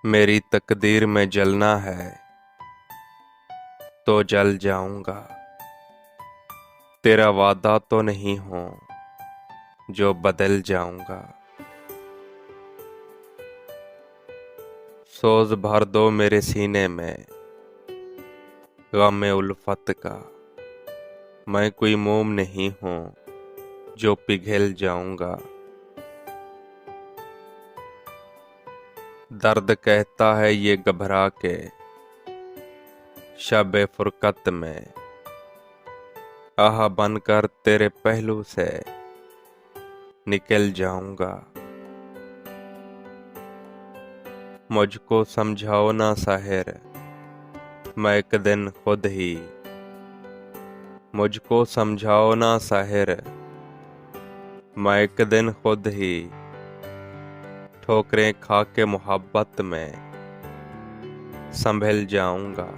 मेरी तकदीर में जलना है तो जल जाऊंगा। तेरा वादा तो नहीं हूं जो बदल जाऊंगा। सोज भर दो मेरे सीने में गम उल्फत का। मैं कोई मोम नहीं हूं जो पिघल जाऊंगा। दर्द कहता है ये घबरा के शब फुरकत में आह बनकर तेरे पहलू से निकल जाऊंगा। मुझको समझाओ ना साहिर, मैं एक दिन खुद ही। मुझको समझाओ ना साहिर, मैं एक दिन खुद ही ठोकरें खा के मोहब्बत में संभल जाऊंगा।